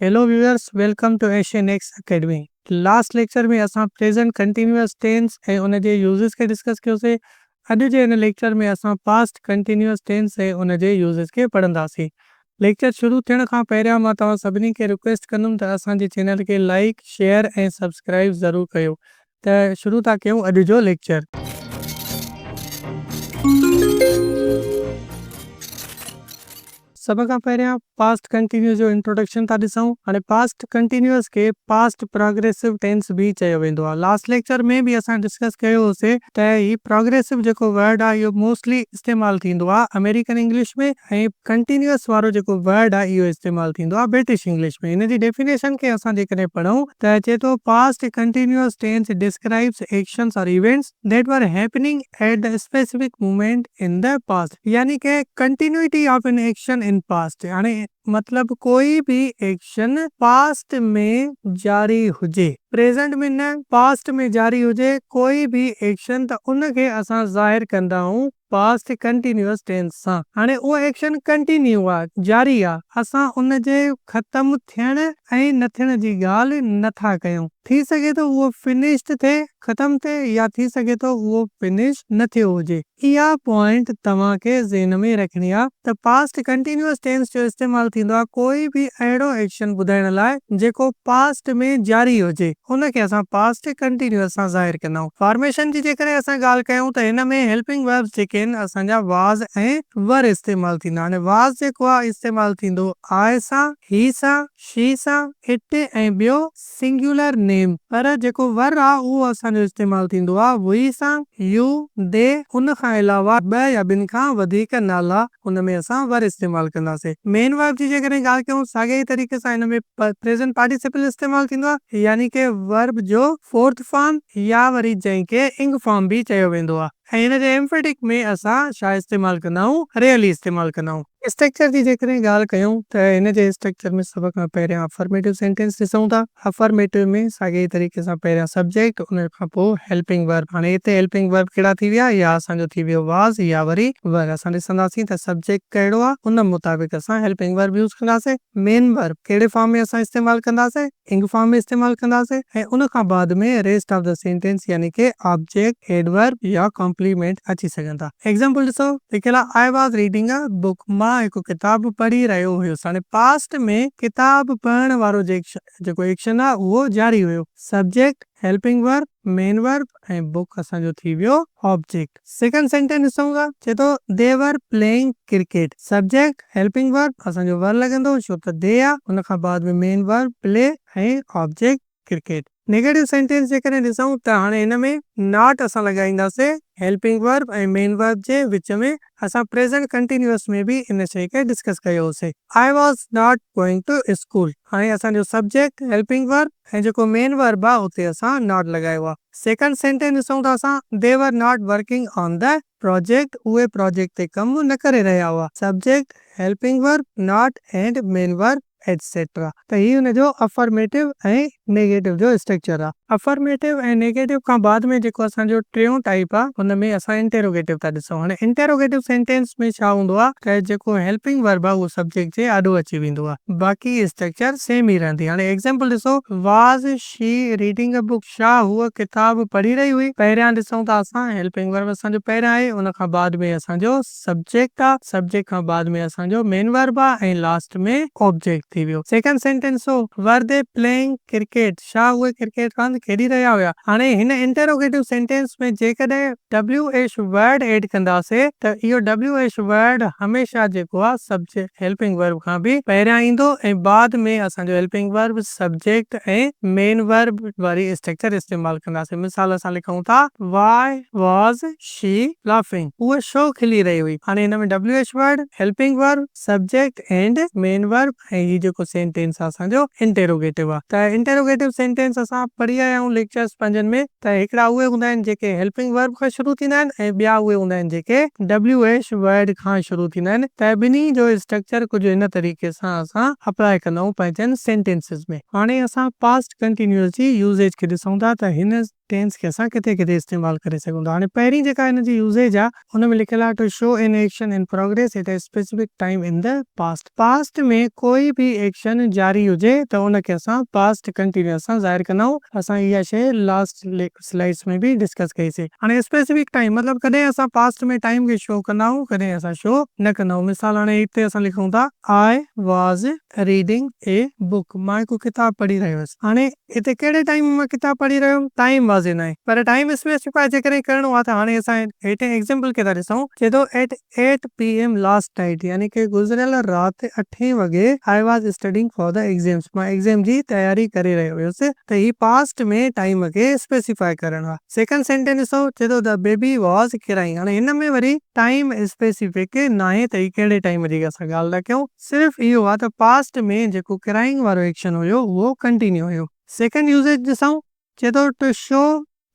Hello viewers, welcome to Asian X academy. Last lecture में असां present continuous tense ऐं उन जे यूज़ेस खे डिस्कस कयोसीं। अॼु जे हिन लेक्चर में असां पास्ट कंटिन्यूअस टेंस ऐं उन जे यूज़ेस खे पढ़ंदासीं। लेक्चर शुरू थियण खां पहिरियां मां तव्हां सभिनी खे रिक्वेस्ट कंदुमि त असांजे चैनल खे लाइक, शेयर ऐं सब्सक्राइब ज़रूरु कयो। त शुरू था कयूं अॼु जो लेक्चर। सभ खां पहिरियां पास्ट कंटिन्यूअस जो इंट्रोडक्शन था ॾिसूं। हाणे पास्ट कंटिन्यूअस खे पास्ट प्रोग्रेसिव टेंस बि चयो वेंदो आहे। लास्ट लेक्चर में बि असां डिस्कस कयो होसीं त ही प्रोग्रेसिव जेको वर्ड आहे इहो मोस्टली इस्तेमालु थींदो आहे अमेरिकन इंग्लिश में, ऐं कंटिन्यूअस वारो जेको वर्ड आहे इहो इस्तेमालु थींदो आहे ब्रिटिश इंग्लिश में। हिन जी डेफिनेशन खे असां जेकॾहिं पढ़ूं त चए थो past continuous tense describes actions और events that were happening at the specific moment in the past, यानी कि continuity of an action in past. यानी मतलब कोई भी एक्शन पास्ट में जारी हुजे, प्रेजेंट में न, पास्ट में जारी हुजे कोई भी एक्शन, त उनखे असां ज़ाहिर कंदा आहियूं पास्ट कंटिन्यूअस टेंस सां। हाणे उहो एक्शन कंटिन्यू आहे, जारी आहे, असां उन जे ख़त्म थियण ऐं न थियण जी ॻाल्हि नथा कयूं। थी सघे थो उहो फिनिश्ड थिए, ख़त्म थिए, या थी सघे थो उहो फिनिश न थियो हुजे। इहा पॉइंट तव्हांखे ज़हन में रखणी आहे त पास्ट कंटिन्यूअस टेंस जो इस्तेमालु थींदो आहे कोई बि अहिड़ो एक्शन ॿुधाइण लाइ जेको पास्ट में जारी हुजे, उनखे असां पास्ट कंटिन्यूअस सां ज़ाहिर कंदा आहियूं। फॉर्मेशन जी जेकॾहिं असां ॻाल्हि कयूं त हिन में हेल्पिंग वर्ब्स जेके आहिनि असांजा वाज़ ऐं वर इस्तेमालु थींदा। हाणे वाज़ जेको आहे इस्तेमालु थींदो आए सां, ही सां, शी सां, इट ऐं ॿियो सिंगुलर नेम। पर जेको वर आहे उहो असांजो इस्तेमालु थींदो आहे वी सां, यू, दे। उन खां अलावा ॿ या ॿिनि खां वधीक नाला उन में असां वर इस्तेमालु कंदासीं। मेन वर्ब जी जेकॾहिं ॻाल्हि कयूं साॻे ई तरीक़े सां हिन में प्रेजेंट पार्टिसिपल इस्तेमालु थींदो आहे, यानी कि वर्ब जो फोर्थ फॉर्म या वरी जंहिंखे इंग फॉर्म बि चयो वेंदो आहे। ऐं हिन जे एम्फेटिक में असां छा इस्तेमालु कंदा आहियूं, रियली इस्तेमालु कंदा आहियूं। स्ट्रक्चर जी जेकॾहिं ॻाल्हि कयूं त हिन जे स्ट्रक्चर में सभ खां पहिरियां अफर्मेटिव सेंटेंस ॾिसूं था। अफर्मेटिव में साॻे ई तरीक़े सां पहिरियां सब्जेक्ट, उन खां पोइ हेल्पिंग वर्ब। हाणे हिते हेल्पिंग वर्ब कहिड़ा थी विया, या असांजो थी वियो वाज़ या वरी वर। असां ॾिसंदासीं त सब्जेक्ट कहिड़ो आहे, उन मुताबिक़ असां हेल्पिंग वर्ब यूज़ कंदासीं। मेन वर्ब कहिड़े फॉर्म में असां इस्तेमालु कंदासीं, इंग फॉर्म में इस्तेमालु कंदासीं। ऐं उन खां बाद में रेस्ट ऑफ द सेंटेंस यानी कि ऑब्जेक्ट, एडवर्ब या कॉम्प्लीमेंट अची सघनि था। एग्जांपल ॾिसो, लिखियल आहे I was reading a book, मां हिकु किताब पढ़ी रहियो हुयुसि। हाणे पास्ट में किताब पढ़ण वारो जेको एक्शन आहे उहो जारी हुयो। Subject, helping verb, main verb ऐं बुक असांजो थी वियो ऑब्जेक्ट। सेकंड सेंटेंस ॾिसूं था, चए थो they were playing cricket. Subject, helping verb, असांजो वर लॻंदो छो त दे आहे, उन खां बाद में मेन वर्ब प्ले ऐं ऑब्जेक्ट क्रिकेट। नेगेटिव सेंटेंस जेकॾहिं ॾिसूं त हाणे हिन में नॉट असां लॻाईंदासीं हेल्पिंग वर्ब ऐं मेन वर्ब जे विच में। असां प्रेजेंट कंटिन्यूअस में बि इन शइ खे डिस्कस कयो होसीं। I was not going to school. हाणे असांजो सब्जेक्ट, हेल्पिंग वर्ब ऐं जेको मेन वर्ब आहे उते असां नॉट लॻायो आहे। सेकंड सेंटेंस ॾिसूं था असां, they were not working on the project. उहे प्रोजेक्ट ते कमु न करे रहिया हुआ। Subject, helping verb, not and main verb etcetera. त ही हुनजो अफर्मेटिव ऐं नेगेटिव जो स्ट्रक्चर आहे। अफर्मेटिव ऐं नेगेटिव खां बाद में जेको असांजो टियों टाइप आहे हुन में असां इंटेरोगेटिव था ॾिसूं। हाणे इंटेरोगेटिव सेंटेंस में छा हूंदो आहे त जेको हेल्पिंग वर्ब आहे उहो सब्जेक्ट जे आॾो अची वेंदो आहे, बाक़ी स्ट्रक्चर सेम ई रहंदी। हाणे एग्जांपल ॾिसो, was she reading a book, छा हूअ किताब पढ़ी रही हुई। पहिरियां ॾिसूं था असां हेल्पिंग वर्ब असांजो पहिरियां आहे, उन खां बाद में असांजो सब्जेक्ट आहे, सब्जेक्ट खां बाद में असांजो मेन वर्ब आहे ऐं लास्ट में ऑब्जेक्ट थी वियो। सेकंड सेंटेंस हो, वर दे प्लेइंग क्रिकेट, छा उहे क्रिकेट रांदि खेॾी रहिया हुया। हाणे हिन इंटेरोगेटिव सेंटेंस में जेकॾहिं WH वर्ड एड कंदासीं त इहो WH वर्ड हमेशा जेको आहे सब्जेक्ट, हेल्पिंग वर्ब खां बि पहिरियां ईंदो ऐं बाद में असांजो हेल्पिंग वर्ब, सब्जेक्ट ऐं मेन वर्ब वारी स्ट्रक्चर इस्तेमालु कंदासीं। मिसाल असां लिखूं था, वाई वॉज शी लाफिंग, उहा छो खिली रही हुई। हाणे हिन में WH word, helping verb, subject and main verb ऐं ही जेको सेंटेंस आहे असांजो इंटेरोगेटिव आहे। त इंटेरोगेटिव सेंटेंस असां पढ़ी आया आहियूं लेक्चर्स पंजनि में। त हिकिड़ा उहे हूंदा आहिनि जेके हेल्पिंग वर्ब खां शुरू थींदा आहिनि ऐं ॿिया उहे हूंदा आहिनि जेके WH वर्ड खां शुरू थींदा आहिनि। त ॿिन्ही जो स्ट्रक्चर कुझु इन तरीक़े सां असां अप्लाई कंदा आहियूं पंहिंजनि सेंटेंसिस में। हाणे असां पास्ट कंटिन्यूअस जी यूज़ेज खे ॾिसूं था त हिन टेंस के असां किथे किथे इस्तेमाल करे सघूं था। हाणे पहिरीं जेका हिन जी यूसेज आहे हुन में लिखियलु आहे to show an action in progress at a specific time in the past. Past में कोई भी एक्शन जारी हुजे त उनखे असां पास्ट कंटिन्यूअस सां ज़ाहिर कंदा आहियूं। असां इहा शइ लास्ट स्लाइड्स में भी डिस्कस कईसीं। हाणे स्पेसिफिक टाइम मतलब कॾहिं असां पास्ट में टाइम खे शो कंदा आहियूं, कॾहिं असां शो न कंदा आहियूं। मिसाल हाणे हिते असां लिखूं था I was reading a book, मां हिकु किताब पढ़ी रहियो हुयसि। हाणे हिते कहिड़े टाइम में किताब पढ़ी रहियो हुयमि, टाइम वाज़े न आहे, पर टाइम स्पेसिफाई जेकॾहिं करिणो आहे त हाणे असां हेठे एग्जांपल खे था ॾिसूं। चए थो एट 8 PM लास्ट नाइट, यानी कि गुज़िरियल राति 8 वॻे I was studying for the exams, मां एग्जाम जी तैयारी करे रहियो हुयुसि। त ही पास्ट में टाइम खे स्पेसिफाई करणो आहे। सेकंड सेंटेंस ॾिसो, चए थो द बेबी वॉज क्राइंग। हाणे हिन में वरी टाइम स्पेसिफिक न आहे त ही कहिड़े टाइम जी असां ॻाल्हि था कयूं, सिर्फ़ इहो आहे त पास्ट में जेको क्राइंग वारो एक्शन हुयो उहो कंटिन्यू हुयो। सेकंड यूसेज ॾिसूं, चए थो to show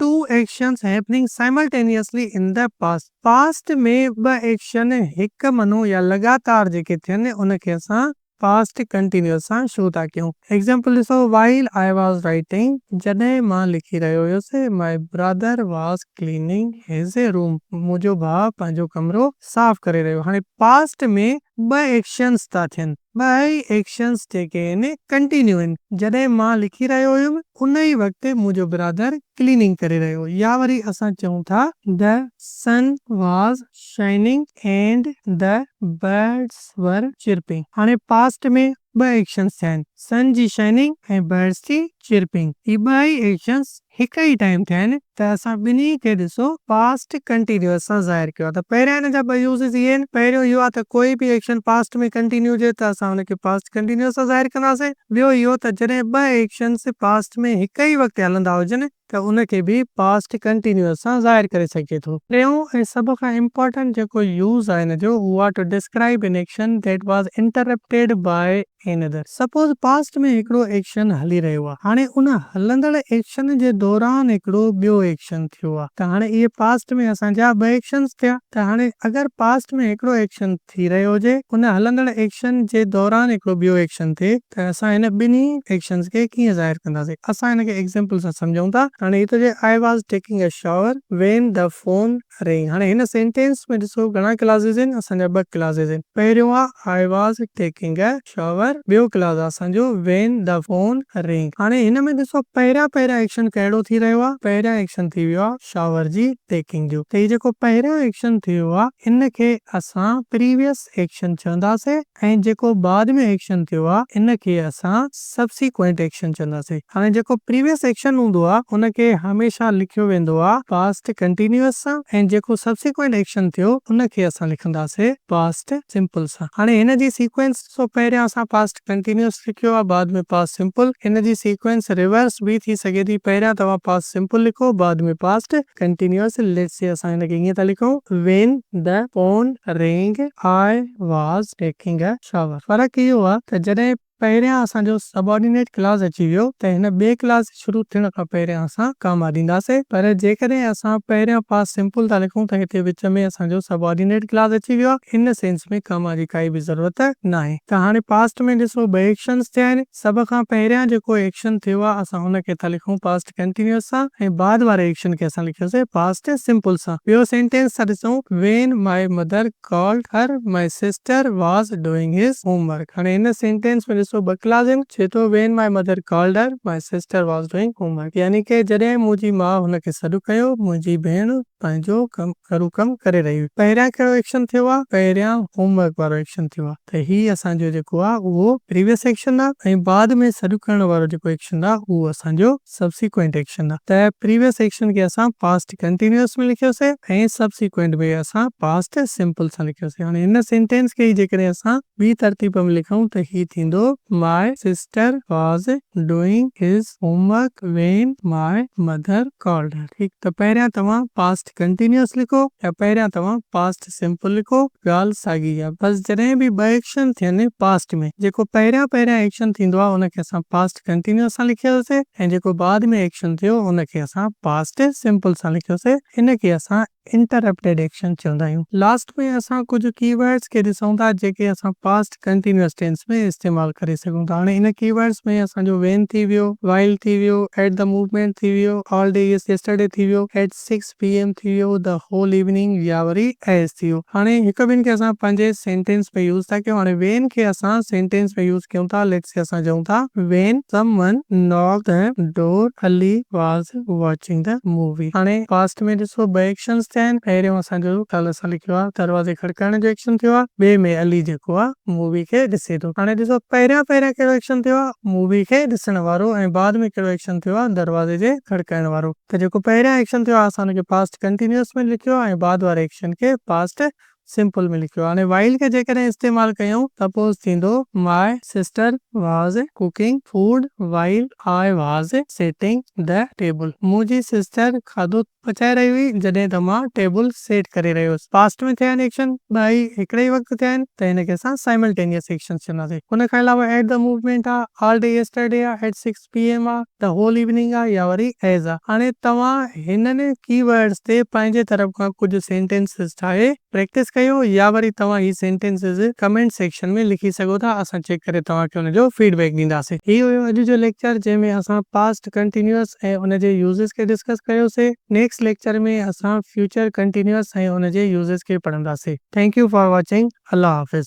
two actions happening simultaneously in the past। Past में ॿ एक्शन हिक मनो या लगातार जेके थियनि उनखे असां पास्ट कंटिन्यूअस सां शो था कयूं। एग्जांपल ॾिसो, वाइल आई वॉज राइटिंग, जॾहिं मां लिखी रहियो हुयुसि, माय ब्रदर वॉज क्लीनिंग हिज रूम, मुंहिंजो भाउ पंहिंजो कमरो साफ़ करे रहियो। हाणे पास्ट में ॿ एक्शन्स था थियनि, ॿई एक्शन्स जेके आहिनि कंटिन्यू आहिनि। जॾहिं मां लिखी रहियो हुयुमि उन ई वक़्तु मुंहिंजो ब्रदर क्लीनिंग करे रहियो। या वरी असां चऊं था the sun was shining and the birds were chirping. हाणे पास्ट में ॿ एक्शन्स थिया आहिनि, सन जी शाइनिंग ऐं बर्ड्स जी चिरपिंग। ही ॿई एक्शन्स हिक ई टाइम थिया आहिनि, त असां ॿिन्ही खे ॾिसो पास्ट कंटिन्यूअस सां ज़ाहिर कयो आहे। त पहिरियां हिन जा ॿ यूज़िस इहे आहिनि। पहिरियों इहो आहे त कोई बि एक्शन पास्ट में कंटिन्यू हुजे त असां हुनखे पास्ट कंटिन्यूअस सां ज़ाहिर कंदासीं। ॿियो इहो त जॾहिं ॿ एक्शन्स पास्ट में हिक ई वक़्तु हलंदा हुजनि त उनखे बि पास्ट कंटिन्यूअस सां ज़ाहिर करे सघे थो। टियों ऐं सभ खां इम्पोर्टेंट जेको यूज़ आहे हिन जो, उहो आहे to describe an action that was interrupted by another. Suppose past में हिकिड़ो एक्शन हली रहियो आहे, हाणे उन हलंदड़ एक्शन जे दौरान हिकिड़ो ॿियो एक्शन थियो आहे, त हाणे इहे पास्ट में असांजा ॿ एक्शन्स थिया। त हाणे अगरि पास्ट में हिकिड़ो एक्शन थी रहियो हुजे, उन हलंदड़ एक्शन जे दौरान हिकिड़ो ॿियो एक्शन थिए, त असां हिन ॿिन्ही एक्शन्स खे कीअं ज़ाहिर कंदासीं। असां हिनखे एग्जांपल सां सम्झूं था। हाणे हिते जे I was taking a shower when the phone ring. हाणे हिन सेंटेंस में ॾिसो घणा क्लासेस आहिनि, असांजा 2 क्लासेस आहिनि। पहिरियों आहे आई वॉज टेकिंग अ शावर, ॿियो क्लास आहे असांजो व्हेन द फोन रिंग। हाणे हिन में ॾिसो पहिरियां एक्शन कहिड़ो थी रहियो आहे, पहिरियां एक्शन थी वियो आहे शावर जी टेकिंग जो। त ही जेको पहिरियां एक्शन थी वियो आहे इन खे असां प्रीवियस एक्शन चवंदासीं, ऐं जेको बाद में एक्शन थियो आहे इन खे असां सबसीक्वेंट एक्शन चवंदासीं। हाणे जेको प्रीवियस एक्शन हूंदो आहे उनखे हमेशा लिखियो वेंदो आहे पास्ट कंटिन्यूअस सां, ऐं जेको सबसीक्वेंट एक्शन थियो उनखे असां लिखंदासीं पास्ट सिंपल सां। हाणे हिन जी सीक्वेंस ॾिसो, पहिरियां असां पास्ट कंटिन्यूअस लिखियो आहे, बाद में पास्ट सिंपल। हिन जी सीक्वेंस रिवर्स भी थी सघे थी, पहिरियां तव्हां पास्ट सिंपल लिखो, बाद में पास्ट कंटिन्यूअस। लेट्स से असां हिनखे ईअं था लिखूं when the phone ring I was taking a shower. फर्क़ु इहो आहे त जॾहिं पहिरियां असांजो सबऑर्डिनेट क्लास अची वियो त हिन ॿिए क्लास शुरू थियण खां पहिरियां असां कामा ॾींदासीं। पर जेकॾहिं असां पहिरियां पास्ट सिंपल था लिखूं त हिते विच में असांजो सबऑर्डिनेट क्लास अची वियो आहे, हिन सेंस में कामा जी काई बि ज़रूरत न आहे। त हाणे पास्ट में ॾिसो 2 एक्शन्स थिया आहिनि। सभ खां पहिरियां जेको एक्शन थियो आहे असां हुनखे था लिखूं पास्ट कंटिन्यूअस सां, ऐं बाद वारे एक्शन खे असां लिखियोसीं पास्ट सिंपल सां। ॿियो सेंटेंस था ॾिसूं, when my mother called her my sister was doing हिज होमवर्क। हाणे हिन सेंटेंस में ॾिसो 2 क्लास आहिनि। चए थो when my mother called her my sister was doing homework, यानी कि जॾहिं मुंहिंजी माउ हुनखे सॾु कयो, मुंहिंजी भेण पंहिंजो कमु करे रही हुई। पहिरियां कहिड़ो एक्शन थियो आहे, पहिरियां होमवर्क वारो एक्शन थियो आहे। त ही असांजो जेको आहे उहो प्रीवियस एक्शन आहे, ऐं बाद में सॾु करण वारो जेको एक्शन आहे उहो असांजो सबसीक्वेंट एक्शन आहे। त प्रीवियस एक्शन खे असां पास्ट कंटिन्यूअस में लिखियोसीं, ऐं सबसीक्वेंट में असां पास्ट सिंपल सां लिखियोसीं। हाणे हिन सेंटेंस खे जेकॾहिं असां ॿी तरतीब में लिखूं त ही थींदो माय सिस्टर वॉज डूइंग हिज homework when my mother called her. ठीक, त पहिरियां तव्हां पास्ट कंटिन्यूअस लिखो या पहिरियां तव्हां पास्ट सिंपल लिखो, ॻाल्हि साॻी आहे। बस जॾहिं बि 2 एक्शन थियनि पास्ट में, जेको पहिरियां एक्शन थींदो आहे उनखे असां पास्ट कंटिन्यूअस सां लिखियोसीं, ऐं जेको बाद में एक्शन थियो उनखे असां पास्ट सिंपल सां लिखियोसीं। हिनखे असां इंटरप्टेड एक्शन चवंदा आहियूं। लास्ट में असां कुछ कीवर्ड्स खे ॾिसूं था जेके असां पास्ट कंटिन्यूअस टेंस में इस्तेमाल करे सघूं था। हाणे इन कीवर्ड्स में असांजो वेन थी वियो, वाइल थी वियो, एट द मूवमेंट थी वियो, ऑल डे इज यस्टरडे थी वियो, एट 6 PM थी वियो, द होल इवनिंग या वरी एज थी वियो। हाणे हिक ॿिनि खे असां पंहिंजे सेंटेंस में यूज़ था कयूं। हाणे वेन खे असां सेंटेंस में यूज़ कयूं था। लेट्स से असां चऊं था when someone knocked the door Ali was watching the movie. हाणे पास्ट में ॾिसो ॿ एक्शन्स थिया आहिनि। पहिरियों असांजो कल असां लिखियो आहे दरवाज़े खड़काइण जो एक्शन थियो आहे, ॿिए में अली जेको आहे मूवी खे ॾिसे थो। हाणे ॾिसो पहिरियां कहिड़ो एक्शन थियो आहे, मूवी खे ॾिसण वारो, ऐं बाद में कहिड़ो एक्शन थियो आहे, दरवाज़े जे खड़काइण वारो। त जेको पहिरियां एक्शन थियो आहे असां हुनखे पास्ट कंटिन्यूअस में लिखियो ऐं बाद वारे एक्शन खे पास्ट सिंपल में लिखियो। हाणे वाइल खे जेकॾहिं इस्तेमाल कयूं सपोज थींदो my sister was cooking food while I was setting the table. मुंहिंजी सिस्टर खाधो पचाए रही हुई जॾहिं त मां टेबल सेट करे रहियो हुयुसि। पास्ट में थिया आहिनि एक्शन ॿई हिकिड़े ई वक़्तु थिया आहिनि, त हिनखे असां साइमल्टेनियस एक्शन चवंदासीं। हुन खां अलावा एट द मूवमेंट आहे, ऑल डे यस्टरडे आहे, एट 6 PM आहे, द होल इवनिंग आहे या वरी एज आहे। हाणे तव्हां हिननि कीवर्ड्स ते पंहिंजे तरफ़ खां कुझु सेंटेंसेस ठाहे प्रैक्टिस कयो या वरी तव्हां ही सेंटेंसेस कमेंट सेक्शन में लिखी सघो था। असां चेक करे तव्हांखे हुनजो फीडबैक ॾींदासीं। ही हुयो अॼु जो लेक्चर जंहिंमें असां पास्ट कंटिन्यूअस ऐं उनजे यूज़ेस खे डिस्कस कयोसीं। नेक्स्ट लेक्चर में असां फ्यूचर कंटिन्यूअस ऐं उनजे यूज़ेस खे पढ़ंदासीं। Thank you for watching. अल्लाह हाफ़िज़।